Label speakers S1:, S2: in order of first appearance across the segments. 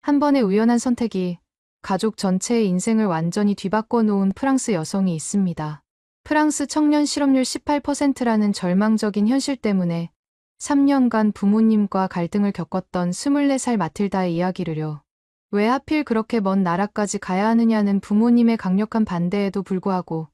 S1: 한 번의 우연한 선택이 가족 전체의 인생을 완전히 뒤바꿔 놓은 프랑스 여성이 있습니다. 프랑스 청년 실업률 18%라는 절망적인 현실 때문에 3년간 부모님과 갈등을 겪었던 24살 마틸다의 이야기를요. 왜 하필 그렇게 먼 나라까지 가야 하느냐는 부모님의 강력한 반대에도 불구하고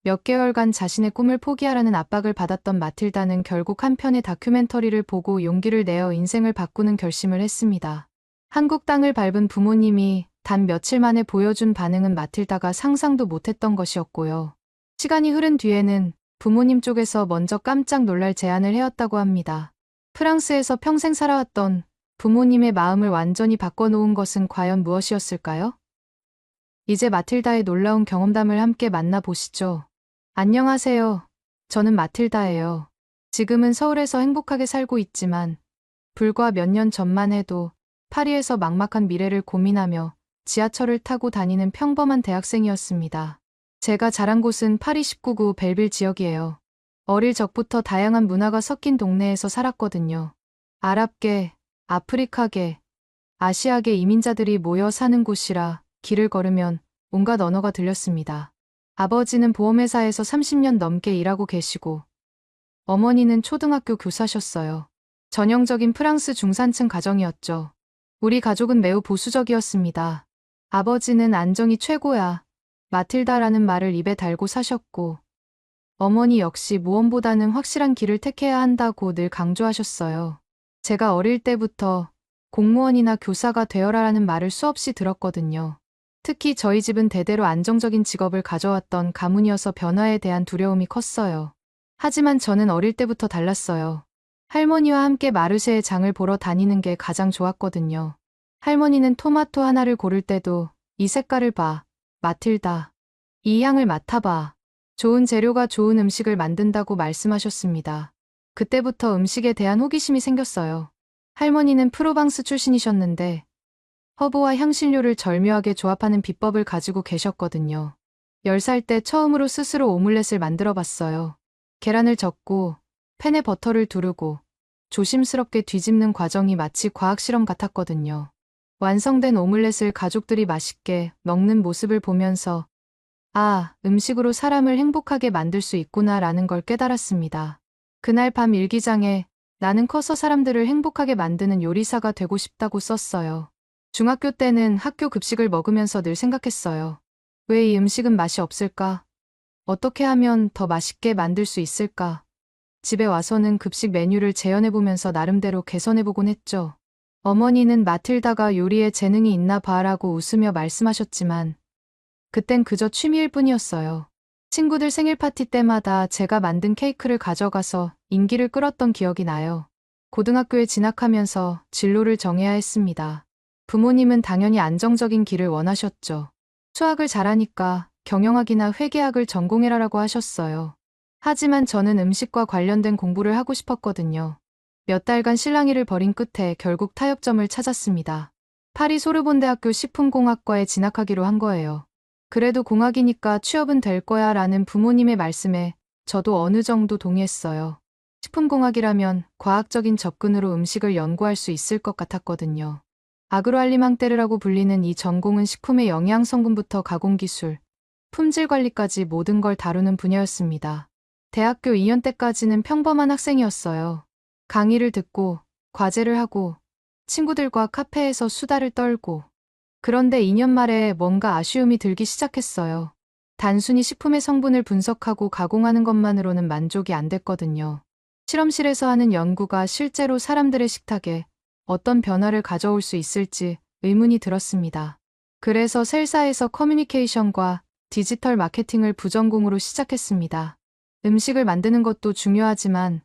S1: 몇 개월간 자신의 꿈을 포기하라는 압박을 받았던 마틸다는 결국 한 편의 다큐멘터리를 보고 용기를 내어 인생을 바꾸는 결심을 했습니다. 한국 땅을 밟은 부모님이 단 며칠 만에 보여준 반응은 마틸다가 상상도 못했던 것이었고요. 시간이 흐른 뒤에는 부모님 쪽에서 먼저 깜짝 놀랄 제안을 해왔다고 합니다. 프랑스에서 평생 살아왔던 부모님의 마음을 완전히 바꿔놓은 것은 과연 무엇이었을까요? 이제 마틸다의 놀라운 경험담을 함께 만나보시죠. 안녕하세요. 저는 마틸다예요. 지금은 서울에서 행복하게 살고 있지만 불과 몇 년 전만 해도 파리에서 막막한 미래를 고민하며 지하철을 타고 다니는 평범한 대학생이었습니다. 제가 자란 곳은 파리 19구 벨빌 지역이에요. 어릴 적부터 다양한 문화가 섞인 동네에서 살았거든요. 아랍계, 아프리카계, 아시아계 이민자들이 모여 사는 곳이라 길을 걸으면 온갖 언어가 들렸습니다. 아버지는 보험회사에서 30년 넘게 일하고 계시고 어머니는 초등학교 교사셨어요. 전형적인 프랑스 중산층 가정이었죠. 우리 가족은 매우 보수적이었습니다. 아버지는 안정이 최고야, 마틸다라는 말을 입에 달고 사셨고 어머니 역시 모험보다는 확실한 길을 택해야 한다고 늘 강조하셨어요. 제가 어릴 때부터 공무원이나 교사가 되어라라는 말을 수없이 들었거든요. 특히 저희 집은 대대로 안정적인 직업을 가져왔던 가문이어서 변화에 대한 두려움이 컸어요. 하지만 저는 어릴 때부터 달랐어요. 할머니와 함께 마르쉐의 장을 보러 다니는 게 가장 좋았거든요. 할머니는 토마토 하나를 고를 때도 이 색깔을 봐, 마틸다. 이 향을 맡아봐. 좋은 재료가 좋은 음식을 만든다고 말씀하셨습니다. 그때부터 음식에 대한 호기심이 생겼어요. 할머니는 프로방스 출신이셨는데 허브와 향신료를 절묘하게 조합하는 비법을 가지고 계셨거든요. 10살 때 처음으로 스스로 오믈렛을 만들어 봤어요. 계란을 젓고 팬에 버터를 두르고 조심스럽게 뒤집는 과정이 마치 과학실험 같았거든요. 완성된 오믈렛을 가족들이 맛있게 먹는 모습을 보면서 아, 음식으로 사람을 행복하게 만들 수 있구나라는 걸 깨달았습니다. 그날 밤 일기장에 나는 커서 사람들을 행복하게 만드는 요리사가 되고 싶다고 썼어요. 중학교 때는 학교 급식을 먹으면서 늘 생각했어요. 왜 이 음식은 맛이 없을까? 어떻게 하면 더 맛있게 만들 수 있을까? 집에 와서는 급식 메뉴를 재현해보면서 나름대로 개선해보곤 했죠. 어머니는 마틸다가 요리에 재능이 있나 봐라고 웃으며 말씀하셨지만 그땐 그저 취미일 뿐이었어요. 친구들 생일 파티 때마다 제가 만든 케이크를 가져가서 인기를 끌었던 기억이 나요. 고등학교에 진학하면서 진로를 정해야 했습니다. 부모님은 당연히 안정적인 길을 원하셨죠. 수학을 잘하니까 경영학이나 회계학을 전공해라라고 하셨어요. 하지만 저는 음식과 관련된 공부를 하고 싶었거든요. 몇 달간 실랑이를 벌인 끝에 결국 타협점을 찾았습니다. 파리 소르본대학교 식품공학과에 진학하기로 한 거예요. 그래도 공학이니까 취업은 될 거야 라는 부모님의 말씀에 저도 어느 정도 동의했어요. 식품공학이라면 과학적인 접근으로 음식을 연구할 수 있을 것 같았거든요. 아그로알리망테르라고 불리는 이 전공은 식품의 영양 성분부터 가공기술, 품질 관리까지 모든 걸 다루는 분야였습니다. 대학교 2년 때까지는 평범한 학생이었어요. 강의를 듣고, 과제를 하고, 친구들과 카페에서 수다를 떨고. 그런데 2년 말에 뭔가 아쉬움이 들기 시작했어요. 단순히 식품의 성분을 분석하고 가공하는 것만으로는 만족이 안 됐거든요. 실험실에서 하는 연구가 실제로 사람들의 식탁에 어떤 변화를 가져올 수 있을지 의문이 들었습니다. 그래서 셀사에서 커뮤니케이션과 디지털 마케팅을 부전공으로 시작했습니다. 음식을 만드는 것도 중요하지만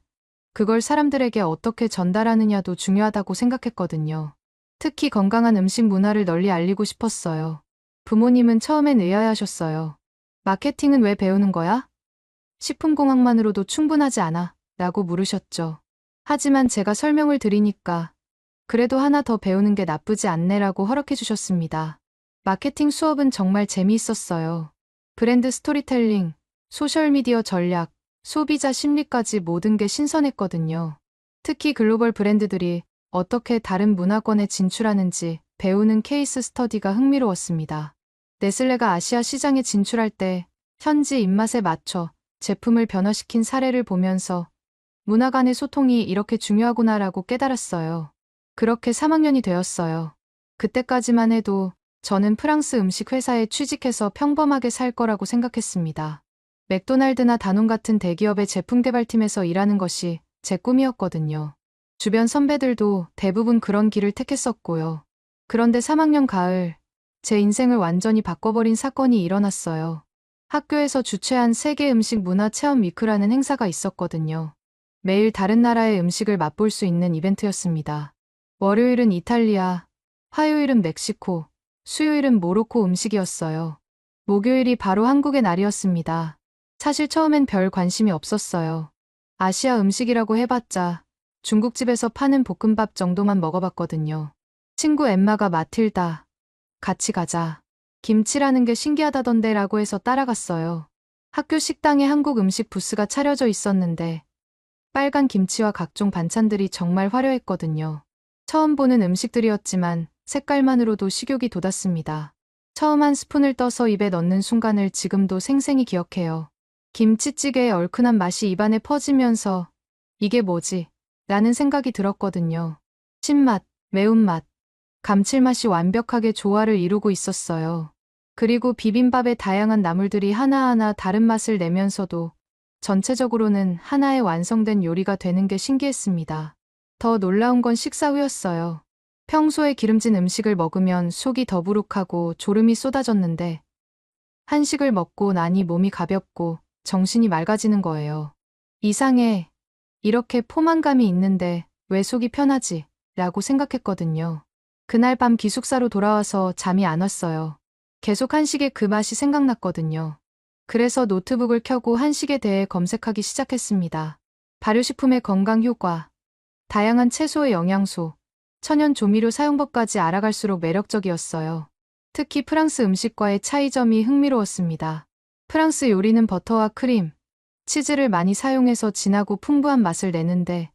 S1: 그걸 사람들에게 어떻게 전달하느냐도 중요하다고 생각했거든요. 특히 건강한 음식 문화를 널리 알리고 싶었어요. 부모님은 처음엔 의아해하셨어요. 마케팅은 왜 배우는 거야? 식품공학만으로도 충분하지 않아? 라고 물으셨죠. 하지만 제가 설명을 드리니까 그래도 하나 더 배우는 게 나쁘지 않네라고 허락해 주셨습니다. 마케팅 수업은 정말 재미있었어요. 브랜드 스토리텔링, 소셜미디어 전략, 소비자 심리까지 모든 게 신선했거든요. 특히 글로벌 브랜드들이 어떻게 다른 문화권에 진출하는지 배우는 케이스 스터디가 흥미로웠습니다. 네슬레가 아시아 시장에 진출할 때 현지 입맛에 맞춰 제품을 변화시킨 사례를 보면서 문화 간의 소통이 이렇게 중요하구나라고 깨달았어요. 그렇게 3학년이 되었어요. 그때까지만 해도 저는 프랑스 음식 회사에 취직해서 평범하게 살 거라고 생각했습니다. 맥도날드나 다논 같은 대기업의 제품 개발팀에서 일하는 것이 제 꿈이었거든요. 주변 선배들도 대부분 그런 길을 택했었고요. 그런데 3학년 가을, 제 인생을 완전히 바꿔버린 사건이 일어났어요. 학교에서 주최한 세계 음식 문화 체험 위크라는 행사가 있었거든요. 매일 다른 나라의 음식을 맛볼 수 있는 이벤트였습니다. 월요일은 이탈리아, 화요일은 멕시코, 수요일은 모로코 음식이었어요. 목요일이 바로 한국의 날이었습니다. 사실 처음엔 별 관심이 없었어요. 아시아 음식이라고 해봤자 중국집에서 파는 볶음밥 정도만 먹어봤거든요. 친구 엠마가 마틸다, 같이 가자. 김치라는 게 신기하다던데 라고 해서 따라갔어요. 학교 식당에 한국 음식 부스가 차려져 있었는데 빨간 김치와 각종 반찬들이 정말 화려했거든요. 처음 보는 음식들이었지만 색깔만으로도 식욕이 돋았습니다. 처음 한 스푼을 떠서 입에 넣는 순간을 지금도 생생히 기억해요. 김치찌개의 얼큰한 맛이 입안에 퍼지면서 이게 뭐지? 라는 생각이 들었거든요. 신맛, 매운맛, 감칠맛이 완벽하게 조화를 이루고 있었어요. 그리고 비빔밥의 다양한 나물들이 하나하나 다른 맛을 내면서도 전체적으로는 하나의 완성된 요리가 되는 게 신기했습니다. 더 놀라운 건 식사 후였어요. 평소에 기름진 음식을 먹으면 속이 더부룩하고 졸음이 쏟아졌는데 한식을 먹고 나니 몸이 가볍고 정신이 맑아지는 거예요. 이상해. 이렇게 포만감이 있는데 왜 속이 편하지? 라고 생각했거든요. 그날 밤 기숙사로 돌아와서 잠이 안 왔어요. 계속 한식의 그 맛이 생각났거든요. 그래서 노트북을 켜고 한식에 대해 검색하기 시작했습니다. 발효식품의 건강 효과, 다양한 채소의 영양소, 천연 조미료 사용법까지 알아갈수록 매력적이었어요. 특히 프랑스 음식과의 차이점이 흥미로웠습니다. 프랑스 요리는 버터와 크림, 치즈를 많이 사용해서 진하고 풍부한 맛을 내는데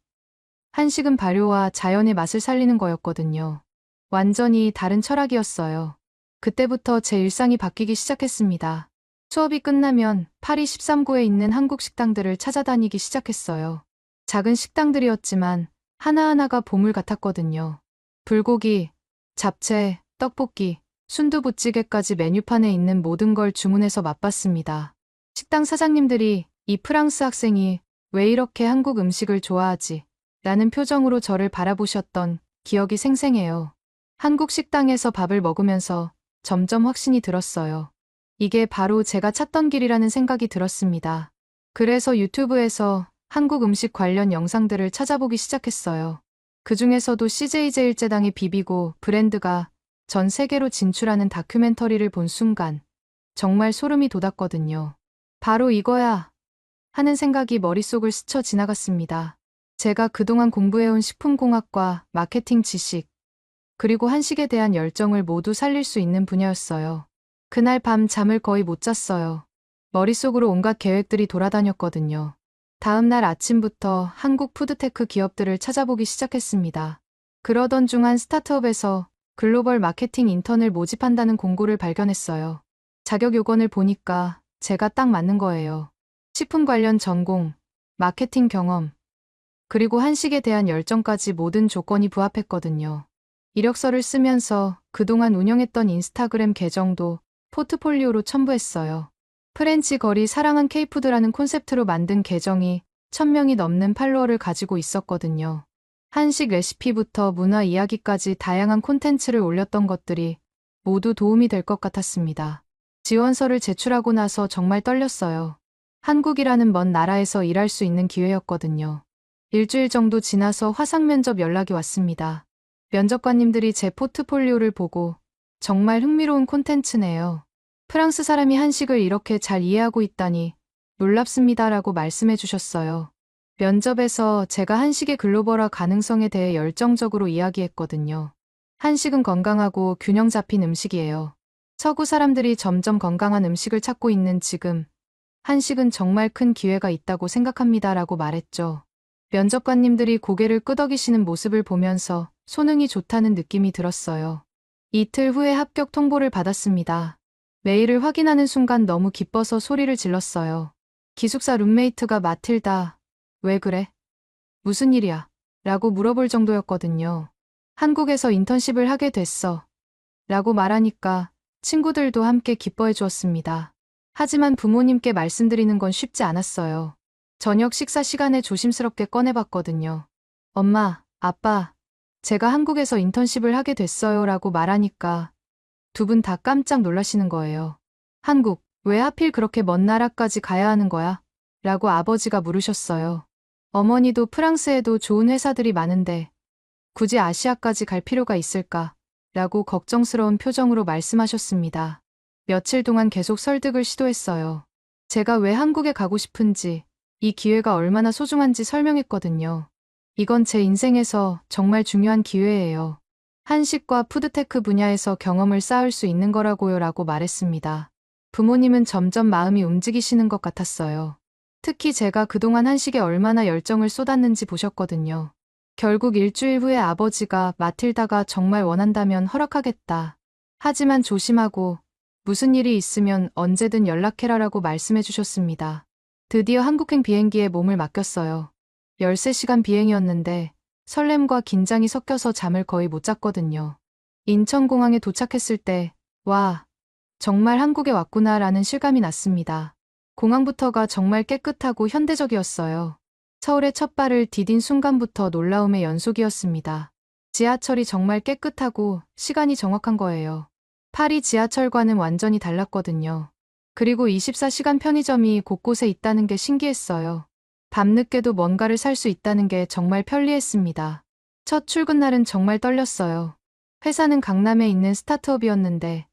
S1: 한식은 발효와 자연의 맛을 살리는 거였거든요. 완전히 다른 철학이었어요. 그때부터 제 일상이 바뀌기 시작했습니다. 수업이 끝나면 파리 13구에 있는 한국 식당들을 찾아다니기 시작했어요. 작은 식당들이었지만 하나하나가 보물 같았거든요. 불고기, 잡채, 떡볶이, 순두부찌개까지 메뉴판에 있는 모든 걸 주문해서 맛봤습니다. 식당 사장님들이 이 프랑스 학생이 왜 이렇게 한국 음식을 좋아하지? 라는 표정으로 저를 바라보셨던 기억이 생생해요. 한국 식당에서 밥을 먹으면서 점점 확신이 들었어요. 이게 바로 제가 찾던 길이라는 생각이 들었습니다. 그래서 유튜브에서 한국 음식 관련 영상들을 찾아보기 시작했어요. 그 중에서도 CJ제일제당의 비비고 브랜드가 전 세계로 진출하는 다큐멘터리를 본 순간 정말 소름이 돋았거든요. 바로 이거야 하는 생각이 머릿속을 스쳐 지나갔습니다. 제가 그동안 공부해온 식품공학과 마케팅 지식, 그리고 한식에 대한 열정을 모두 살릴 수 있는 분야였어요. 그날 밤 잠을 거의 못 잤어요. 머릿속으로 온갖 계획들이 돌아다녔거든요. 다음 날 아침부터 한국 푸드테크 기업들을 찾아보기 시작했습니다. 그러던 중 한 스타트업에서 글로벌 마케팅 인턴을 모집한다는 공고를 발견했어요. 자격 요건을 보니까 제가 딱 맞는 거예요. 식품 관련 전공, 마케팅 경험, 그리고 한식에 대한 열정까지 모든 조건이 부합했거든요. 이력서를 쓰면서 그동안 운영했던 인스타그램 계정도 포트폴리오로 첨부했어요. 프렌치 거리 사랑한 K푸드라는 콘셉트로 만든 계정이 1000명이 넘는 팔로워를 가지고 있었거든요. 한식 레시피부터 문화 이야기까지 다양한 콘텐츠를 올렸던 것들이 모두 도움이 될 것 같았습니다. 지원서를 제출하고 나서 정말 떨렸어요. 한국이라는 먼 나라에서 일할 수 있는 기회였거든요. 일주일 정도 지나서 화상 면접 연락이 왔습니다. 면접관님들이 제 포트폴리오를 보고 정말 흥미로운 콘텐츠네요. 프랑스 사람이 한식을 이렇게 잘 이해하고 있다니 놀랍습니다라고 말씀해 주셨어요. 면접에서 제가 한식의 글로벌화 가능성에 대해 열정적으로 이야기했거든요. 한식은 건강하고 균형 잡힌 음식이에요. 서구 사람들이 점점 건강한 음식을 찾고 있는 지금, 한식은 정말 큰 기회가 있다고 생각합니다라고 말했죠. 면접관님들이 고개를 끄덕이시는 모습을 보면서 손흥이 좋다는 느낌이 들었어요. 이틀 후에 합격 통보를 받았습니다. 메일을 확인하는 순간 너무 기뻐서 소리를 질렀어요. 기숙사 룸메이트가 마틸다, 왜 그래? 무슨 일이야? 라고 물어볼 정도였거든요. 한국에서 인턴십을 하게 됐어. 라고 말하니까 친구들도 함께 기뻐해 주었습니다. 하지만 부모님께 말씀드리는 건 쉽지 않았어요. 저녁 식사 시간에 조심스럽게 꺼내봤거든요. 엄마, 아빠, 제가 한국에서 인턴십을 하게 됐어요 라고 말하니까 두 분 다 깜짝 놀라시는 거예요. 한국, 왜 하필 그렇게 먼 나라까지 가야 하는 거야? 라고 아버지가 물으셨어요. 어머니도 프랑스에도 좋은 회사들이 많은데 굳이 아시아까지 갈 필요가 있을까? 라고 걱정스러운 표정으로 말씀하셨습니다. 며칠 동안 계속 설득을 시도했어요. 제가 왜 한국에 가고 싶은지, 이 기회가 얼마나 소중한지 설명했거든요. 이건 제 인생에서 정말 중요한 기회예요. 한식과 푸드테크 분야에서 경험을 쌓을 수 있는 거라고요 라고 말했습니다. 부모님은 점점 마음이 움직이시는 것 같았어요. 특히 제가 그동안 한식에 얼마나 열정을 쏟았는지 보셨거든요. 결국 일주일 후에 아버지가 마틸다가 정말 원한다면 허락하겠다. 하지만 조심하고 무슨 일이 있으면 언제든 연락해라라고 말씀해 주셨습니다. 드디어 한국행 비행기에 몸을 맡겼어요. 13시간 비행이었는데 설렘과 긴장이 섞여서 잠을 거의 못 잤거든요. 인천공항에 도착했을 때, 와, 정말 한국에 왔구나라는 실감이 났습니다. 공항부터가 정말 깨끗하고 현대적이었어요. 서울에 첫 발을 디딘 순간부터 놀라움의 연속이었습니다. 지하철이 정말 깨끗하고 시간이 정확한 거예요. 파리 지하철과는 완전히 달랐거든요. 그리고 24시간 편의점이 곳곳에 있다는 게 신기했어요. 밤늦게도 뭔가를 살 수 있다는 게 정말 편리했습니다. 첫 출근 날은 정말 떨렸어요. 회사는 강남에 있는 스타트업이었는데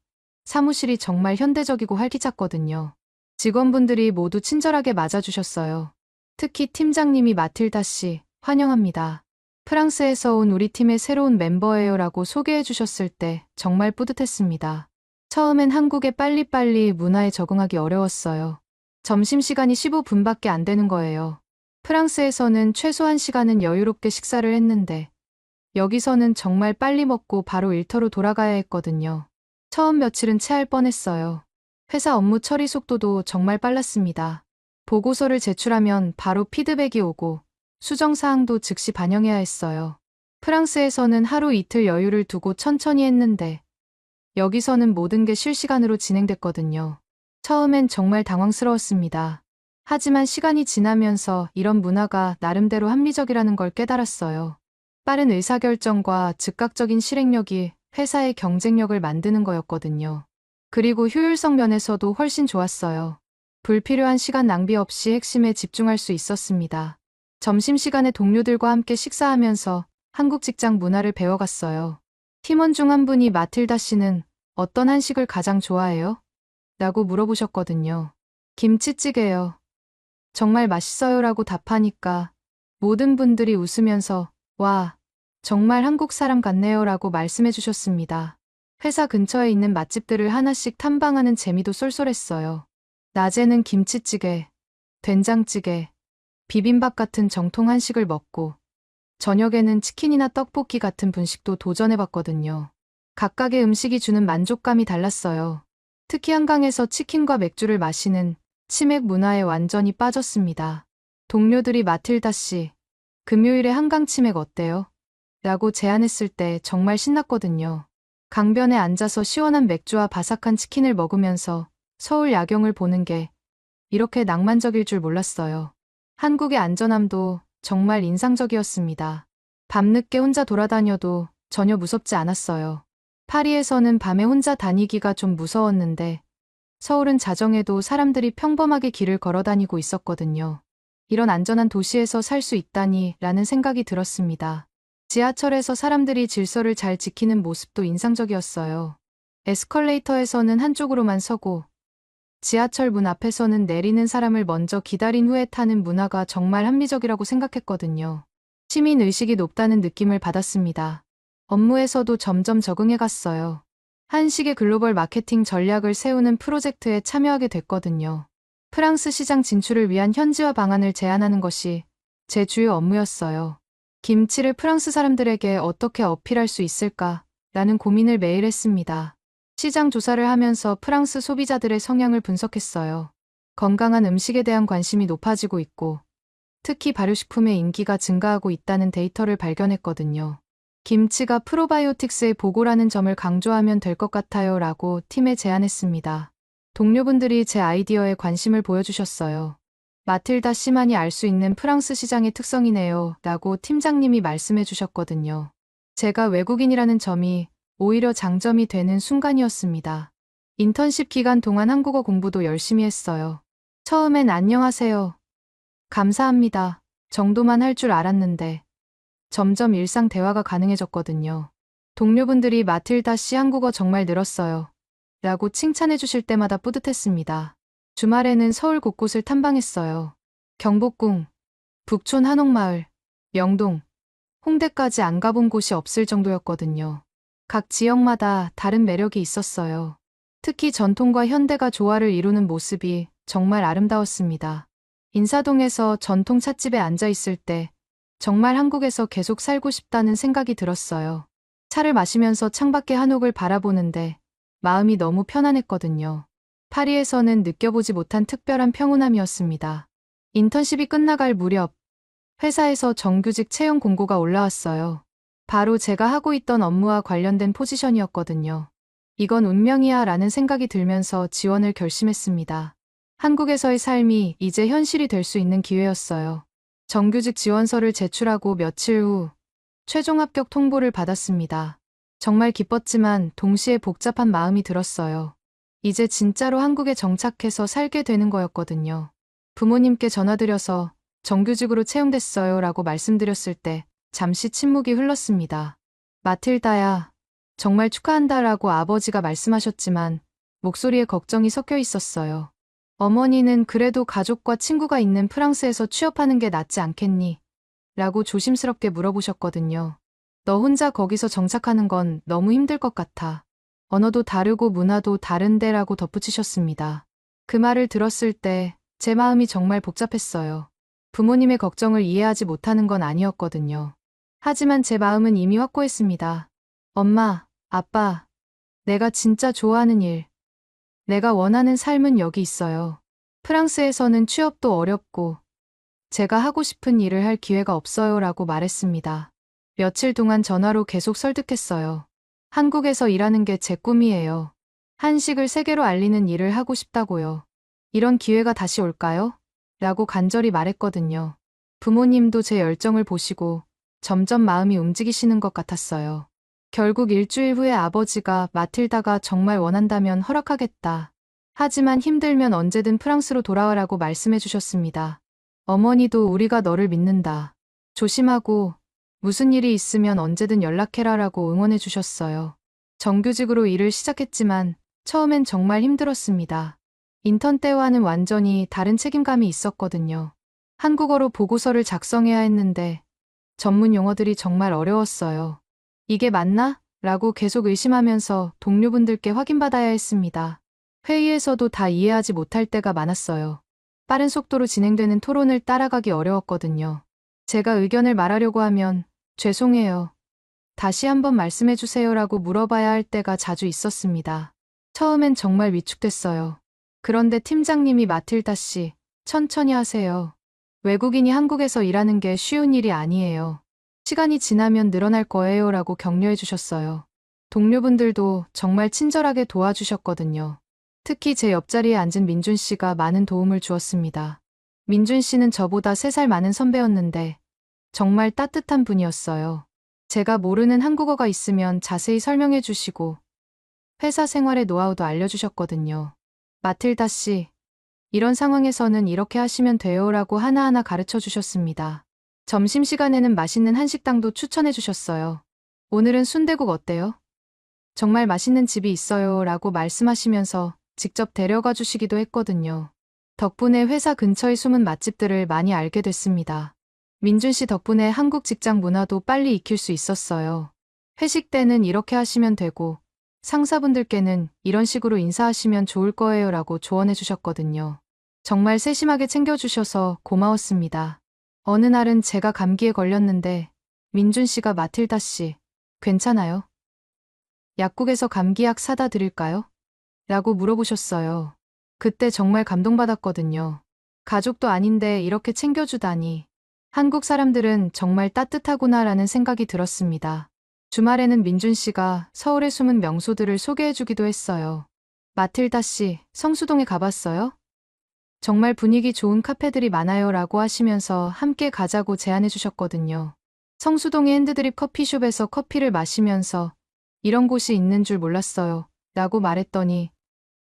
S1: 사무실이 정말 현대적이고 활기찼거든요. 직원분들이 모두 친절하게 맞아주셨어요. 특히 팀장님이 마틸다 씨, 환영합니다. 프랑스에서 온 우리 팀의 새로운 멤버예요 라고 소개해 주셨을 때 정말 뿌듯했습니다. 처음엔 한국에 빨리빨리 문화에 적응하기 어려웠어요. 점심시간이 15분밖에 안 되는 거예요. 프랑스에서는 최소 1시간은 여유롭게 식사를 했는데 여기서는 정말 빨리 먹고 바로 일터로 돌아가야 했거든요. 처음 며칠은 체할 뻔했어요. 회사 업무 처리 속도도 정말 빨랐습니다. 보고서를 제출하면 바로 피드백이 오고 수정사항도 즉시 반영해야 했어요. 프랑스에서는 하루 이틀 여유를 두고 천천히 했는데 여기서는 모든 게 실시간으로 진행됐거든요. 처음엔 정말 당황스러웠습니다. 하지만 시간이 지나면서 이런 문화가 나름대로 합리적이라는 걸 깨달았어요. 빠른 의사결정과 즉각적인 실행력이 회사의 경쟁력을 만드는 거였거든요. 그리고 효율성 면에서도 훨씬 좋았어요. 불필요한 시간 낭비 없이 핵심에 집중할 수 있었습니다. 점심시간에 동료들과 함께 식사하면서 한국 직장 문화를 배워갔어요. 팀원 중 한 분이 마틸다 씨는 어떤 한식을 가장 좋아해요? 라고 물어보셨거든요. 김치찌개요. 정말 맛있어요 라고 답하니까 모든 분들이 웃으면서 와, 정말 한국 사람 같네요 라고 말씀해 주셨습니다. 회사 근처에 있는 맛집들을 하나씩 탐방하는 재미도 쏠쏠했어요. 낮에는 김치찌개, 된장찌개, 비빔밥 같은 정통 한식을 먹고 저녁에는 치킨이나 떡볶이 같은 분식도 도전해봤거든요. 각각의 음식이 주는 만족감이 달랐어요. 특히 한강에서 치킨과 맥주를 마시는 치맥 문화에 완전히 빠졌습니다. 동료들이 마틸다 씨, 금요일에 한강 치맥 어때요? 라고 제안했을 때 정말 신났거든요. 강변에 앉아서 시원한 맥주와 바삭한 치킨을 먹으면서 서울 야경을 보는 게 이렇게 낭만적일 줄 몰랐어요. 한국의 안전함도 정말 인상적이었습니다. 밤늦게 혼자 돌아다녀도 전혀 무섭지 않았어요. 파리에서는 밤에 혼자 다니기가 좀 무서웠는데 서울은 자정에도 사람들이 평범하게 길을 걸어 다니고 있었거든요. 이런 안전한 도시에서 살 수 있다니 라는 생각이 들었습니다. 지하철에서 사람들이 질서를 잘 지키는 모습도 인상적이었어요. 에스컬레이터에서는 한쪽으로만 서고 지하철 문 앞에서는 내리는 사람을 먼저 기다린 후에 타는 문화가 정말 합리적이라고 생각했거든요. 시민의식이 높다는 느낌을 받았습니다. 업무에서도 점점 적응해갔어요. 한식의 글로벌 마케팅 전략을 세우는 프로젝트에 참여하게 됐거든요. 프랑스 시장 진출을 위한 현지화 방안을 제안하는 것이 제 주요 업무였어요. 김치를 프랑스 사람들에게 어떻게 어필할 수 있을까 라는 고민을 매일 했습니다. 시장 조사를 하면서 프랑스 소비자들의 성향을 분석했어요. 건강한 음식에 대한 관심이 높아지고 있고, 특히 발효식품의 인기가 증가하고 있다는 데이터를 발견했거든요. 김치가 프로바이오틱스의 보고라는 점을 강조하면 될 것 같아요 라고 팀에 제안했습니다. 동료분들이 제 아이디어에 관심을 보여주셨어요. 마틸다 씨만이 알 수 있는 프랑스 시장의 특성이네요 라고 팀장님이 말씀해 주셨거든요. 제가 외국인이라는 점이 오히려 장점이 되는 순간이었습니다. 인턴십 기간 동안 한국어 공부도 열심히 했어요. 처음엔 안녕하세요. 감사합니다. 정도만 할 줄 알았는데 점점 일상 대화가 가능해졌거든요. 동료분들이 마틸다 씨 한국어 정말 늘었어요. 라고 칭찬해 주실 때마다 뿌듯했습니다. 주말에는 서울 곳곳을 탐방했어요. 경복궁, 북촌 한옥마을, 명동, 홍대까지 안 가본 곳이 없을 정도였거든요. 각 지역마다 다른 매력이 있었어요. 특히 전통과 현대가 조화를 이루는 모습이 정말 아름다웠습니다. 인사동에서 전통 찻집에 앉아 있을 때 정말 한국에서 계속 살고 싶다는 생각이 들었어요. 차를 마시면서 창밖의 한옥을 바라보는데 마음이 너무 편안했거든요. 파리에서는 느껴보지 못한 특별한 평온함이었습니다. 인턴십이 끝나갈 무렵 회사에서 정규직 채용 공고가 올라왔어요. 바로 제가 하고 있던 업무와 관련된 포지션이었거든요. 이건 운명이야 라는 생각이 들면서 지원을 결심했습니다. 한국에서의 삶이 이제 현실이 될 수 있는 기회였어요. 정규직 지원서를 제출하고 며칠 후 최종 합격 통보를 받았습니다. 정말 기뻤지만 동시에 복잡한 마음이 들었어요. 이제 진짜로 한국에 정착해서 살게 되는 거였거든요. 부모님께 전화드려서 정규직으로 채용됐어요 라고 말씀드렸을 때 잠시 침묵이 흘렀습니다. 마틸다야, 정말 축하한다 라고 아버지가 말씀하셨지만 목소리에 걱정이 섞여 있었어요. 어머니는 그래도 가족과 친구가 있는 프랑스에서 취업하는 게 낫지 않겠니? 라고 조심스럽게 물어보셨거든요. 너 혼자 거기서 정착하는 건 너무 힘들 것 같아. 언어도 다르고 문화도 다른데 라고 덧붙이셨습니다. 그 말을 들었을 때 제 마음이 정말 복잡했어요. 부모님의 걱정을 이해하지 못하는 건 아니었거든요. 하지만 제 마음은 이미 확고했습니다. 엄마, 아빠, 내가 진짜 좋아하는 일, 내가 원하는 삶은 여기 있어요. 프랑스에서는 취업도 어렵고 제가 하고 싶은 일을 할 기회가 없어요 라고 말했습니다. 며칠 동안 전화로 계속 설득했어요. 한국에서 일하는 게 제 꿈이에요. 한식을 세계로 알리는 일을 하고 싶다고요. 이런 기회가 다시 올까요? 라고 간절히 말했거든요. 부모님도 제 열정을 보시고 점점 마음이 움직이시는 것 같았어요. 결국 일주일 후에 아버지가 마틸다가 정말 원한다면 허락하겠다. 하지만 힘들면 언제든 프랑스로 돌아와라고 말씀해 주셨습니다. 어머니도 우리가 너를 믿는다. 조심하고 무슨 일이 있으면 언제든 연락해라 라고 응원해 주셨어요. 정규직으로 일을 시작했지만 처음엔 정말 힘들었습니다. 인턴 때와는 완전히 다른 책임감이 있었거든요. 한국어로 보고서를 작성해야 했는데 전문 용어들이 정말 어려웠어요. 이게 맞나? 라고 계속 의심하면서 동료분들께 확인받아야 했습니다. 회의에서도 다 이해하지 못할 때가 많았어요. 빠른 속도로 진행되는 토론을 따라가기 어려웠거든요. 제가 의견을 말하려고 하면 죄송해요. 다시 한번 말씀해 주세요라고 물어봐야 할 때가 자주 있었습니다. 처음엔 정말 위축됐어요. 그런데 팀장님이 마틸다 씨, 천천히 하세요. 외국인이 한국에서 일하는 게 쉬운 일이 아니에요. 시간이 지나면 늘어날 거예요 라고 격려해 주셨어요. 동료분들도 정말 친절하게 도와주셨거든요. 특히 제 옆자리에 앉은 민준 씨가 많은 도움을 주었습니다. 민준 씨는 저보다 3살 많은 선배였는데 정말 따뜻한 분이었어요. 제가 모르는 한국어가 있으면 자세히 설명해 주시고 회사 생활의 노하우도 알려주셨거든요. 마틸다 씨, 이런 상황에서는 이렇게 하시면 돼요 라고 하나하나 가르쳐 주셨습니다. 점심시간에는 맛있는 한식당도 추천해 주셨어요. 오늘은 순대국 어때요? 정말 맛있는 집이 있어요 라고 말씀하시면서 직접 데려가 주시기도 했거든요. 덕분에 회사 근처의 숨은 맛집들을 많이 알게 됐습니다. 민준 씨 덕분에 한국 직장 문화도 빨리 익힐 수 있었어요. 회식 때는 이렇게 하시면 되고 상사분들께는 이런 식으로 인사하시면 좋을 거예요 라고 조언해 주셨거든요. 정말 세심하게 챙겨주셔서 고마웠습니다. 어느 날은 제가 감기에 걸렸는데 민준 씨가 마틸다 씨, 괜찮아요? 약국에서 감기약 사다 드릴까요? 라고 물어보셨어요. 그때 정말 감동받았거든요. 가족도 아닌데 이렇게 챙겨주다니. 한국 사람들은 정말 따뜻하구나라는 생각이 들었습니다. 주말에는 민준 씨가 서울의 숨은 명소들을 소개해주기도 했어요. 마틸다 씨, 성수동에 가봤어요? 정말 분위기 좋은 카페들이 많아요 라고 하시면서 함께 가자고 제안해 주셨거든요. 성수동의 핸드드립 커피숍에서 커피를 마시면서 이런 곳이 있는 줄 몰랐어요 라고 말했더니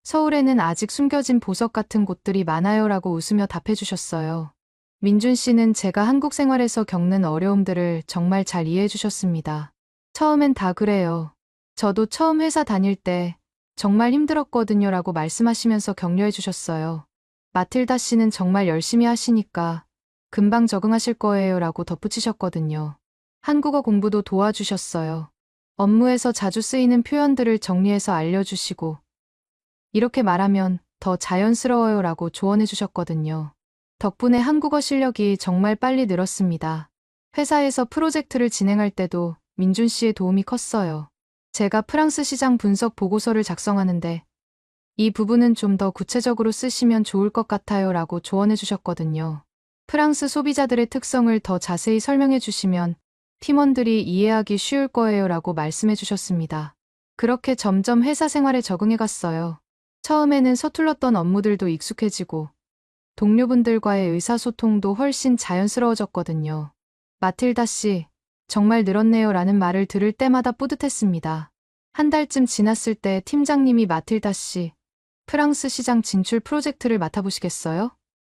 S1: 서울에는 아직 숨겨진 보석 같은 곳들이 많아요 라고 웃으며 답해 주셨어요. 민준 씨는 제가 한국 생활에서 겪는 어려움들을 정말 잘 이해해 주셨습니다. 처음엔 다 그래요. 저도 처음 회사 다닐 때 정말 힘들었거든요 라고 말씀하시면서 격려해 주셨어요. 마틸다 씨는 정말 열심히 하시니까 금방 적응하실 거예요 라고 덧붙이셨거든요. 한국어 공부도 도와주셨어요. 업무에서 자주 쓰이는 표현들을 정리해서 알려주시고 이렇게 말하면 더 자연스러워요 라고 조언해 주셨거든요. 덕분에 한국어 실력이 정말 빨리 늘었습니다. 회사에서 프로젝트를 진행할 때도 민준 씨의 도움이 컸어요. 제가 프랑스 시장 분석 보고서를 작성하는데 이 부분은 좀 더 구체적으로 쓰시면 좋을 것 같아요 라고 조언해 주셨거든요. 프랑스 소비자들의 특성을 더 자세히 설명해 주시면 팀원들이 이해하기 쉬울 거예요 라고 말씀해 주셨습니다. 그렇게 점점 회사 생활에 적응해 갔어요. 처음에는 서툴렀던 업무들도 익숙해지고 동료분들과의 의사소통도 훨씬 자연스러워졌거든요. 마틸다 씨, 정말 늘었네요 라는 말을 들을 때마다 뿌듯했습니다. 한 달쯤 지났을 때 팀장님이 마틸다 씨, 프랑스 시장 진출 프로젝트를 맡아보시겠어요?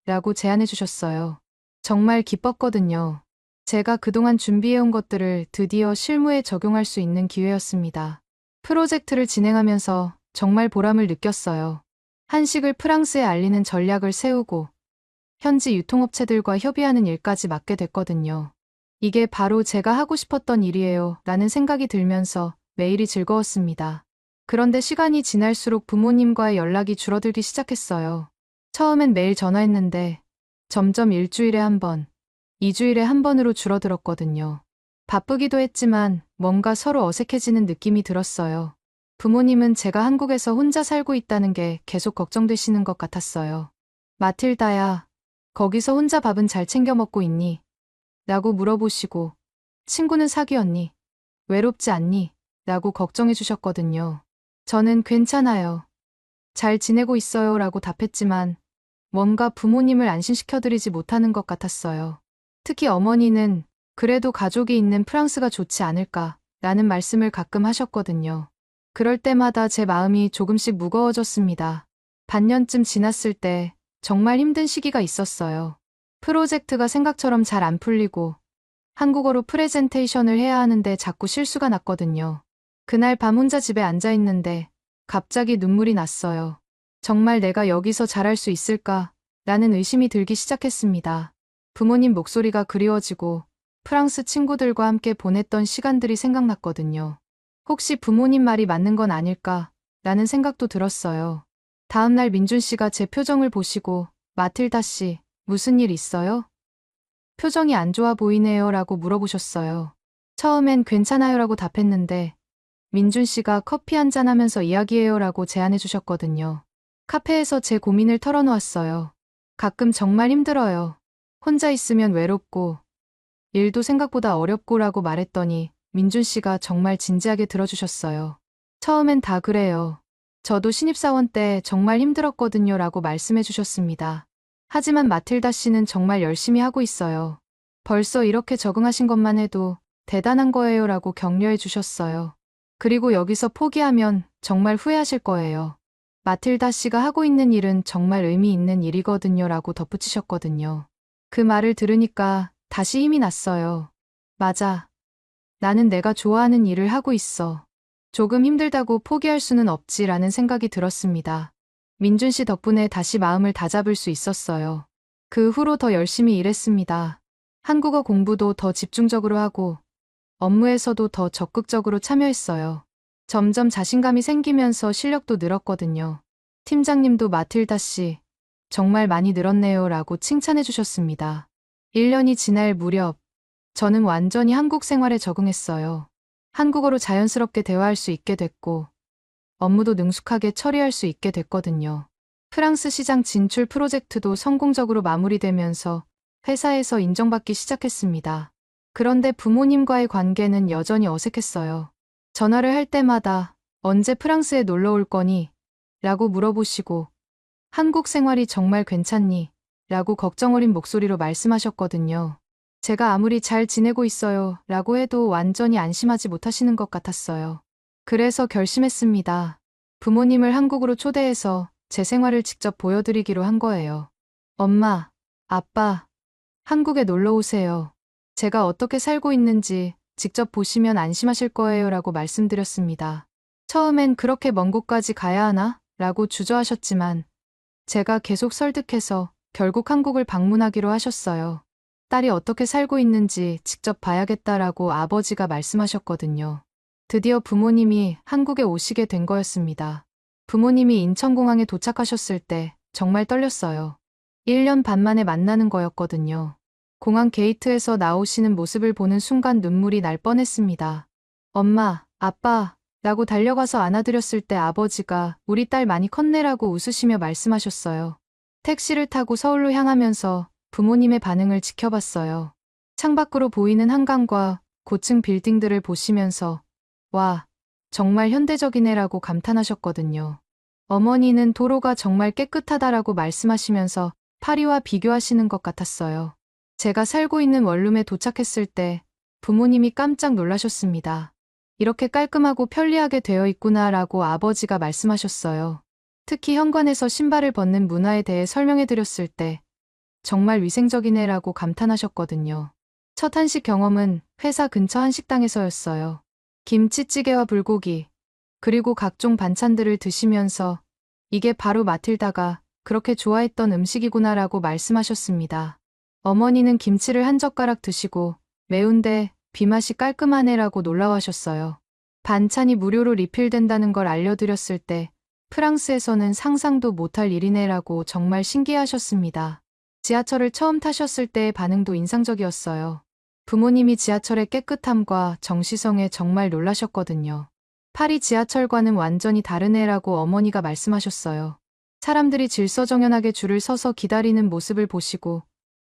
S1: 라고 제안해 주셨어요. 정말 기뻤거든요. 제가 그동안 준비해온 것들을 드디어 실무에 적용할 수 있는 기회였습니다. 프로젝트를 진행하면서 정말 보람을 느꼈어요. 한식을 프랑스에 알리는 전략을 세우고 현지 유통업체들과 협의하는 일까지 맡게 됐거든요. 이게 바로 제가 하고 싶었던 일이에요 라는 생각이 들면서 매일이 즐거웠습니다. 그런데 시간이 지날수록 부모님과의 연락이 줄어들기 시작했어요. 처음엔 매일 전화했는데 점점 일주일에 한 번, 2주일에 한 번으로 줄어들었거든요. 바쁘기도 했지만 뭔가 서로 어색해지는 느낌이 들었어요. 부모님은 제가 한국에서 혼자 살고 있다는 게 계속 걱정되시는 것 같았어요. 마틸다야, 거기서 혼자 밥은 잘 챙겨 먹고 있니? 라고 물어보시고, 친구는 사귀었니? 외롭지 않니? 라고 걱정해 주셨거든요. 저는 괜찮아요. 잘 지내고 있어요 라고 답했지만 뭔가 부모님을 안심시켜드리지 못하는 것 같았어요. 특히 어머니는 그래도 가족이 있는 프랑스가 좋지 않을까 라는 말씀을 가끔 하셨거든요. 그럴 때마다 제 마음이 조금씩 무거워졌습니다. 반년쯤 지났을 때 정말 힘든 시기가 있었어요. 프로젝트가 생각처럼 잘 안 풀리고 한국어로 프레젠테이션을 해야 하는데 자꾸 실수가 났거든요. 그날 밤 혼자 집에 앉아 있는데 갑자기 눈물이 났어요. 정말 내가 여기서 잘할 수 있을까? 라는 의심이 들기 시작했습니다. 부모님 목소리가 그리워지고 프랑스 친구들과 함께 보냈던 시간들이 생각났거든요. 혹시 부모님 말이 맞는 건 아닐까? 라는 생각도 들었어요. 다음날 민준 씨가 제 표정을 보시고 마틸다 씨, 무슨 일 있어요? 표정이 안 좋아 보이네요 라고 물어보셨어요. 처음엔 괜찮아요 라고 답했는데 민준 씨가 커피 한잔 하면서 이야기해요 라고 제안해 주셨거든요. 카페에서 제 고민을 털어놓았어요. 가끔 정말 힘들어요. 혼자 있으면 외롭고 일도 생각보다 어렵고 라고 말했더니 민준 씨가 정말 진지하게 들어주셨어요. 처음엔 다 그래요. 저도 신입사원 때 정말 힘들었거든요 라고 말씀해 주셨습니다. 하지만 마틸다 씨는 정말 열심히 하고 있어요. 벌써 이렇게 적응하신 것만 해도 대단한 거예요 라고 격려해 주셨어요. 그리고 여기서 포기하면 정말 후회하실 거예요. 마틸다 씨가 하고 있는 일은 정말 의미 있는 일이거든요 라고 덧붙이셨거든요. 그 말을 들으니까 다시 힘이 났어요. 맞아. 나는 내가 좋아하는 일을 하고 있어. 조금 힘들다고 포기할 수는 없지라는 생각이 들었습니다. 민준 씨 덕분에 다시 마음을 다잡을 수 있었어요. 그 후로 더 열심히 일했습니다. 한국어 공부도 더 집중적으로 하고 업무에서도 더 적극적으로 참여했어요. 점점 자신감이 생기면서 실력도 늘었거든요. 팀장님도 마틸다 씨, 정말 많이 늘었네요 라고 칭찬해 주셨습니다. 1년이 지날 무렵, 저는 완전히 한국 생활에 적응했어요. 한국어로 자연스럽게 대화할 수 있게 됐고 업무도 능숙하게 처리할 수 있게 됐거든요. 프랑스 시장 진출 프로젝트도 성공적으로 마무리되면서 회사에서 인정받기 시작했습니다. 그런데 부모님과의 관계는 여전히 어색했어요. 전화를 할 때마다 언제 프랑스에 놀러 올 거니? 라고 물어보시고 한국 생활이 정말 괜찮니? 라고 걱정 어린 목소리로 말씀하셨거든요. 제가 아무리 잘 지내고 있어요 라고 해도 완전히 안심하지 못하시는 것 같았어요. 그래서 결심했습니다. 부모님을 한국으로 초대해서 제 생활을 직접 보여드리기로 한 거예요. 엄마, 아빠, 한국에 놀러 오세요. 제가 어떻게 살고 있는지 직접 보시면 안심하실 거예요 라고 말씀드렸습니다. 처음엔 그렇게 먼 곳까지 가야 하나? 라고 주저하셨지만 제가 계속 설득해서 결국 한국을 방문하기로 하셨어요. 딸이 어떻게 살고 있는지 직접 봐야겠다라고 아버지가 말씀하셨거든요. 드디어 부모님이 한국에 오시게 된 거였습니다. 부모님이 인천공항에 도착하셨을 때 정말 떨렸어요. 1년 반 만에 만나는 거였거든요. 공항 게이트에서 나오시는 모습을 보는 순간 눈물이 날 뻔했습니다. 엄마, 아빠, 라고 달려가서 안아드렸을 때 아버지가 우리 딸 많이 컸네라고 웃으시며 말씀하셨어요. 택시를 타고 서울로 향하면서 부모님의 반응을 지켜봤어요. 창밖으로 보이는 한강과 고층 빌딩들을 보시면서 와, 정말 현대적이네라고 감탄하셨거든요. 어머니는 도로가 정말 깨끗하다라고 말씀하시면서 파리와 비교하시는 것 같았어요. 제가 살고 있는 원룸에 도착했을 때 부모님이 깜짝 놀라셨습니다. 이렇게 깔끔하고 편리하게 되어 있구나라고 아버지가 말씀하셨어요. 특히 현관에서 신발을 벗는 문화에 대해 설명해 드렸을 때 정말 위생적이네라고 감탄하셨거든요. 첫 한식 경험은 회사 근처 한식당에서였어요. 김치찌개와 불고기, 그리고 각종 반찬들을 드시면서 이게 바로 마틸다가 그렇게 좋아했던 음식이구나라고 말씀하셨습니다. 어머니는 김치를 한 젓가락 드시고 매운데 비맛이 깔끔하네라고 놀라워하셨어요. 반찬이 무료로 리필된다는 걸 알려드렸을 때 프랑스에서는 상상도 못할 일이네라고 정말 신기해하셨습니다. 지하철을 처음 타셨을 때의 반응도 인상적이었어요. 부모님이 지하철의 깨끗함과 정시성에 정말 놀라셨거든요. 파리 지하철과는 완전히 다르네라고 어머니가 말씀하셨어요. 사람들이 질서정연하게 줄을 서서 기다리는 모습을 보시고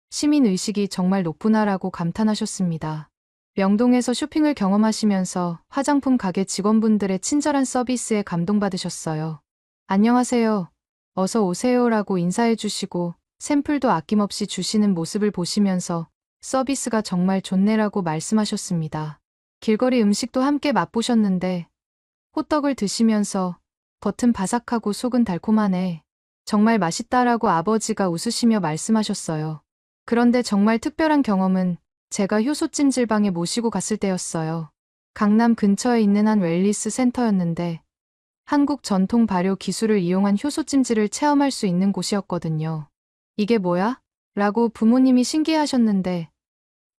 S1: 시민의식이 정말 높구나라고 감탄하셨습니다. 명동에서 쇼핑을 경험하시면서 화장품 가게 직원분들의 친절한 서비스에 감동받으셨어요. 안녕하세요. 어서 오세요라고 인사해 주시고 샘플도 아낌없이 주시는 모습을 보시면서 서비스가 정말 좋네라고 말씀하셨습니다. 길거리 음식도 함께 맛보셨는데 호떡을 드시면서 겉은 바삭하고 속은 달콤하네. 정말 맛있다라고 아버지가 웃으시며 말씀하셨어요. 그런데 정말 특별한 경험은 제가 효소 찜질방에 모시고 갔을 때였어요. 강남 근처에 있는 한 웰니스 센터였는데 한국 전통 발효 기술을 이용한 효소 찜질을 체험할 수 있는 곳이었거든요. 이게 뭐야? 라고 부모님이 신기해하셨는데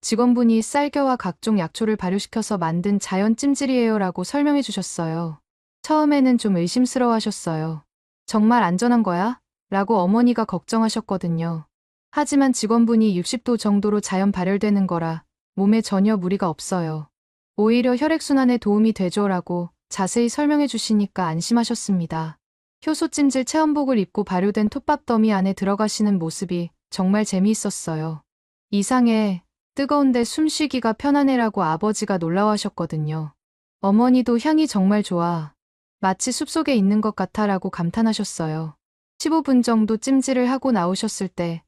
S1: 직원분이 쌀겨와 각종 약초를 발효시켜서 만든 자연 찜질이에요 라고 설명해 주셨어요. 처음에는 좀 의심스러워 하셨어요. 정말 안전한 거야? 라고 어머니가 걱정하셨거든요. 하지만 직원분이 60도 정도로 자연 발열되는 거라 몸에 전혀 무리가 없어요. 오히려 혈액순환에 도움이 되죠 라고 자세히 설명해 주시니까 안심하셨습니다. 효소 찜질 체험복을 입고 발효된 톱밥 더미 안에 들어가시는 모습이 정말 재미있었어요. 이상해, 뜨거운데 숨쉬기가 편하네라고 아버지가 놀라워하셨거든요. 어머니도 향이 정말 좋아. 마치 숲속에 있는 것 같아라고 감탄하셨어요. 15분 정도 찜질을 하고 나오셨을 때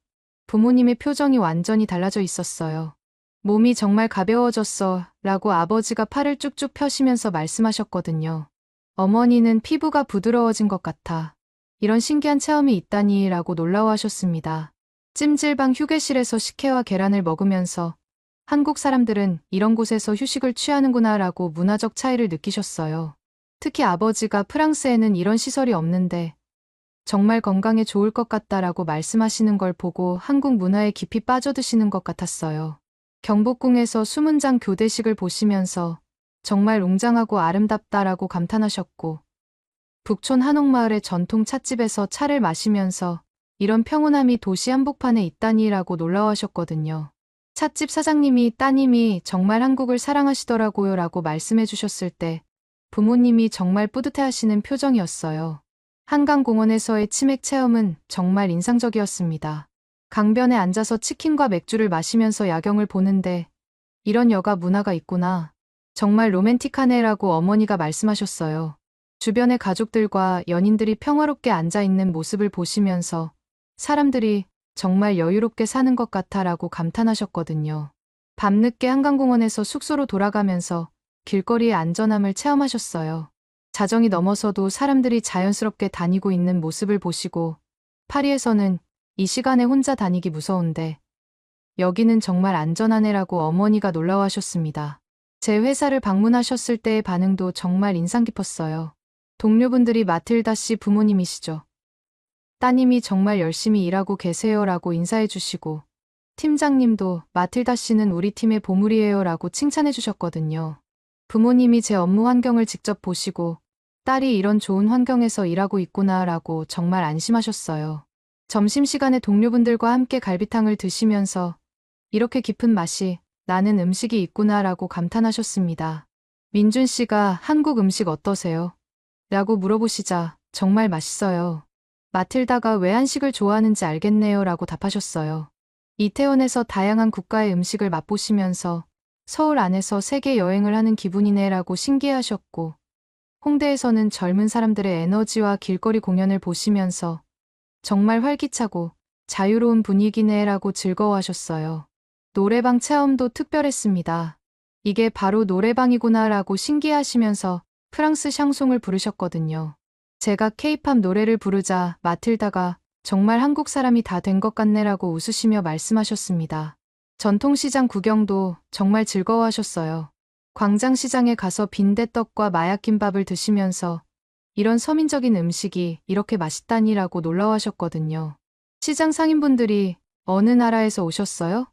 S1: 부모님의 표정이 완전히 달라져 있었어요. 몸이 정말 가벼워졌어 라고 아버지가 팔을 쭉쭉 펴시면서 말씀하셨거든요. 어머니는 피부가 부드러워진 것 같아. 이런 신기한 체험이 있다니 라고 놀라워하셨습니다. 찜질방 휴게실에서 식혜와 계란을 먹으면서 한국 사람들은 이런 곳에서 휴식을 취하는구나 라고 문화적 차이를 느끼셨어요. 특히 아버지가 프랑스에는 이런 시설이 없는데 정말 건강에 좋을 것 같다라고 말씀하시는 걸 보고 한국 문화에 깊이 빠져드시는 것 같았어요. 경복궁에서 수문장 교대식을 보시면서 정말 웅장하고 아름답다라고 감탄하셨고 북촌 한옥마을의 전통 찻집에서 차를 마시면서 이런 평온함이 도시 한복판에 있다니라고 놀라워하셨거든요. 찻집 사장님이 따님이 정말 한국을 사랑하시더라고요 라고 말씀해 주셨을 때 부모님이 정말 뿌듯해하시는 표정이었어요. 한강공원에서의 치맥 체험은 정말 인상적이었습니다. 강변에 앉아서 치킨과 맥주를 마시면서 야경을 보는데 이런 여가 문화가 있구나. 정말 로맨틱하네라고 어머니가 말씀하셨어요. 주변의 가족들과 연인들이 평화롭게 앉아있는 모습을 보시면서 사람들이 정말 여유롭게 사는 것 같아라고 감탄하셨거든요. 밤늦게 한강공원에서 숙소로 돌아가면서 길거리의 안전함을 체험하셨어요. 자정이 넘어서도 사람들이 자연스럽게 다니고 있는 모습을 보시고 파리에서는 이 시간에 혼자 다니기 무서운데 여기는 정말 안전하네라고 어머니가 놀라워하셨습니다. 제 회사를 방문하셨을 때의 반응도 정말 인상 깊었어요. 동료분들이 마틸다 씨 부모님이시죠. 따님이 정말 열심히 일하고 계세요라고 인사해 주시고 팀장님도 마틸다 씨는 우리 팀의 보물이에요 라고 칭찬해 주셨거든요. 부모님이 제 업무 환경을 직접 보시고 딸이 이런 좋은 환경에서 일하고 있구나 라고 정말 안심하셨어요. 점심시간에 동료분들과 함께 갈비탕을 드시면서 이렇게 깊은 맛이 나는 음식이 있구나 라고 감탄하셨습니다. 민준 씨가 한국 음식 어떠세요? 라고 물어보시자 정말 맛있어요. 마틸다가 왜 한식을 좋아하는지 알겠네요 라고 답하셨어요. 이태원에서 다양한 국가의 음식을 맛보시면서 서울 안에서 세계 여행을 하는 기분이네 라고 신기해하셨고 홍대에서는 젊은 사람들의 에너지와 길거리 공연을 보시면서 정말 활기차고 자유로운 분위기네 라고 즐거워하셨어요. 노래방 체험도 특별했습니다. 이게 바로 노래방이구나 라고 신기해하시면서 프랑스 샹송을 부르셨거든요. 제가 케이팝 노래를 부르자 마틸다가 정말 한국 사람이 다 된 것 같네라고 웃으시며 말씀하셨습니다. 전통시장 구경도 정말 즐거워하셨어요. 광장시장에 가서 빈대떡과 마약김밥을 드시면서 이런 서민적인 음식이 이렇게 맛있다니라고 놀라워하셨거든요. 시장 상인분들이 어느 나라에서 오셨어요?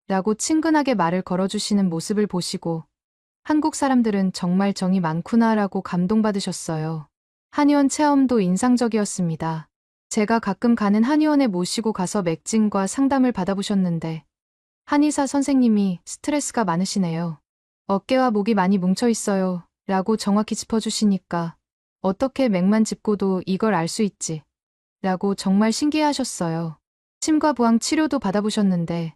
S1: 라고 친근하게 말을 걸어주시는 모습을 보시고 한국 사람들은 정말 정이 많구나라고 감동받으셨어요. 한의원 체험도 인상적이었습니다. 제가 가끔 가는 한의원에 모시고 가서 맥진과 상담을 받아보셨는데 한의사 선생님이 스트레스가 많으시네요. 어깨와 목이 많이 뭉쳐 있어요. 라고 정확히 짚어주시니까 어떻게 맥만 짚고도 이걸 알 수 있지? 라고 정말 신기해하셨어요. 침과 부항 치료도 받아보셨는데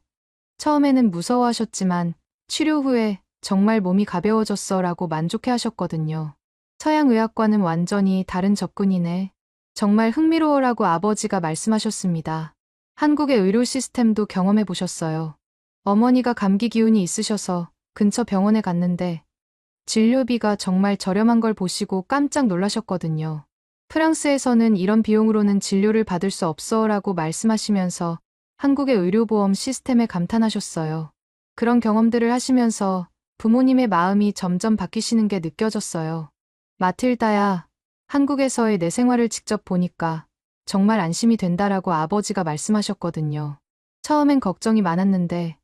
S1: 처음에는 무서워하셨지만 치료 후에 정말 몸이 가벼워졌어 라고 만족해 하셨거든요. 서양의학과는 완전히 다른 접근이네. 정말 흥미로워라고 아버지가 말씀하셨습니다. 한국의 의료 시스템도 경험해 보셨어요. 어머니가 감기 기운이 있으셔서 근처 병원에 갔는데 진료비가 정말 저렴한 걸 보시고 깜짝 놀라셨거든요. 프랑스에서는 이런 비용으로는 진료를 받을 수 없어 라고 말씀하시면서 한국의 의료보험 시스템에 감탄하셨어요. 그런 경험들을 하시면서 부모님의 마음이 점점 바뀌시는 게 느껴졌어요. 마틸다야, 한국에서의 내 생활을 직접 보니까 정말 안심이 된다라고 아버지가 말씀하셨거든요. 처음엔 걱정이 많았는데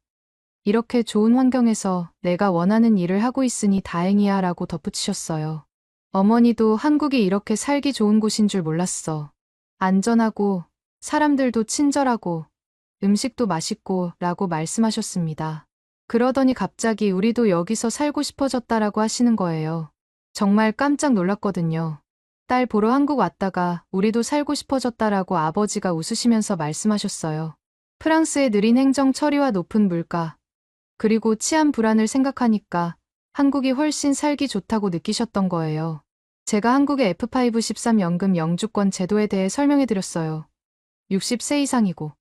S1: 이렇게 좋은 환경에서 내가 원하는 일을 하고 있으니 다행이야 라고 덧붙이셨어요. 어머니도 한국이 이렇게 살기 좋은 곳인 줄 몰랐어. 안전하고 사람들도 친절하고 음식도 맛있고 라고 말씀하셨습니다. 그러더니 갑자기 우리도 여기서 살고 싶어졌다라고 하시는 거예요. 정말 깜짝 놀랐거든요. 딸 보러 한국 왔다가 우리도 살고 싶어졌다라고 아버지가 웃으시면서 말씀하셨어요. 프랑스의 느린 행정 처리와 높은 물가, 그리고 치안 불안을 생각하니까 한국이 훨씬 살기 좋다고 느끼셨던 거예요. 제가 한국의 F5 13 연금 영주권 제도에 대해 설명해 드렸어요. 60세 이상이고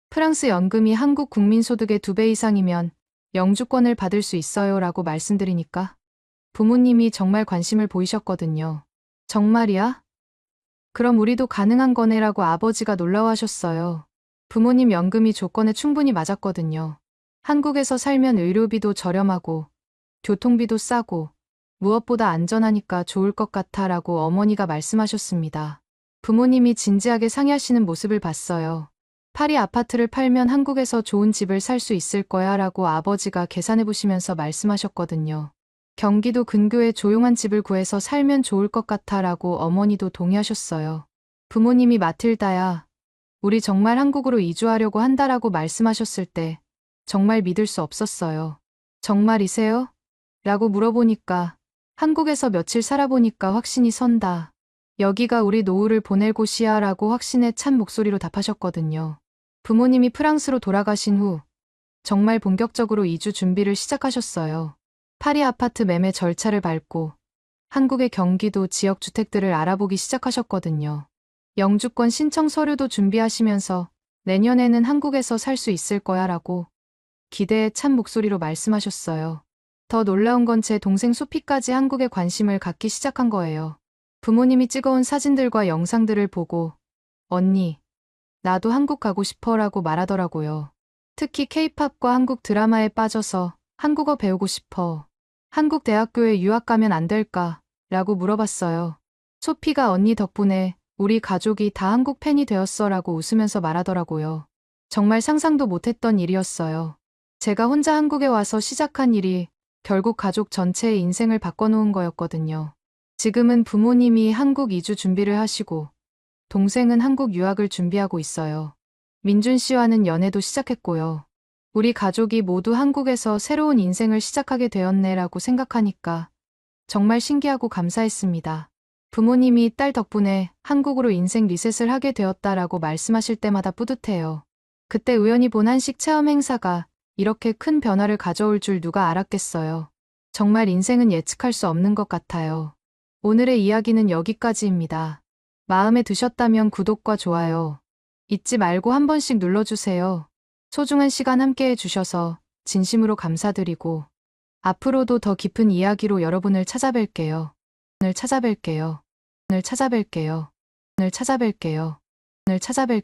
S1: 프랑스 연금이 한국 국민 소득의 2배 이상이면 영주권을 받을 수 있어요 라고 말씀드리니까 부모님이 정말 관심을 보이셨거든요. 정말이야? 그럼 우리도 가능한 거네 라고 아버지가 놀라워하셨어요. 부모님 연금이 조건에 충분히 맞았거든요. 한국에서 살면 의료비도 저렴하고 교통비도 싸고 무엇보다 안전하니까 좋을 것 같아 라고 어머니가 말씀하셨습니다. 부모님이 진지하게 상의하시는 모습을 봤어요. 파리 아파트를 팔면 한국에서 좋은 집을 살 수 있을 거야 라고 아버지가 계산해 보시면서 말씀하셨거든요. 경기도 근교에 조용한 집을 구해서 살면 좋을 것 같아 라고 어머니도 동의하셨어요. 부모님이 마틸다야, 우리 정말 한국으로 이주하려고 한다라고 말씀하셨을 때 정말 믿을 수 없었어요. 정말이세요? 라고 물어보니까 한국에서 며칠 살아보니까 확신이 선다. 여기가 우리 노후를 보낼 곳이야 라고 확신에 찬 목소리로 답하셨거든요. 부모님이 프랑스로 돌아가신 후 정말 본격적으로 이주 준비를 시작하셨어요. 파리 아파트 매매 절차를 밟고 한국의 경기도 지역 주택들을 알아보기 시작하셨거든요. 영주권 신청 서류도 준비하시면서 내년에는 한국에서 살 수 있을 거야 라고 기대에 찬 목소리로 말씀하셨어요. 더 놀라운 건 제 동생 소피까지 한국에 관심을 갖기 시작한 거예요. 부모님이 찍어온 사진들과 영상들을 보고 언니, 나도 한국 가고 싶어 라고 말하더라고요. 특히 케이팝과 한국 드라마에 빠져서 한국어 배우고 싶어. 한국 대학교에 유학 가면 안 될까? 라고 물어봤어요. 소피가 언니 덕분에 우리 가족이 다 한국 팬이 되었어 라고 웃으면서 말하더라고요. 정말 상상도 못했던 일이었어요. 제가 혼자 한국에 와서 시작한 일이 결국 가족 전체의 인생을 바꿔놓은 거였거든요. 지금은 부모님이 한국 이주 준비를 하시고 동생은 한국 유학을 준비하고 있어요. 민준 씨와는 연애도 시작했고요. 우리 가족이 모두 한국에서 새로운 인생을 시작하게 되었네라고 생각하니까 정말 신기하고 감사했습니다. 부모님이 딸 덕분에 한국으로 인생 리셋을 하게 되었다라고 말씀하실 때마다 뿌듯해요. 그때 우연히 본 한식 체험 행사가 이렇게 큰 변화를 가져올 줄 누가 알았겠어요. 정말 인생은 예측할 수 없는 것 같아요. 오늘의 이야기는 여기까지입니다. 마음에 드셨다면 구독과 좋아요 잊지 말고 한 번씩 눌러주세요. 소중한 시간 함께 해주셔서 진심으로 감사드리고 앞으로도 더 깊은 이야기로 여러분을 찾아뵐게요. 오늘 찾아뵐게요. 오늘 찾아뵐게요. 오늘 찾아뵐게요. 오늘 찾아뵐게요.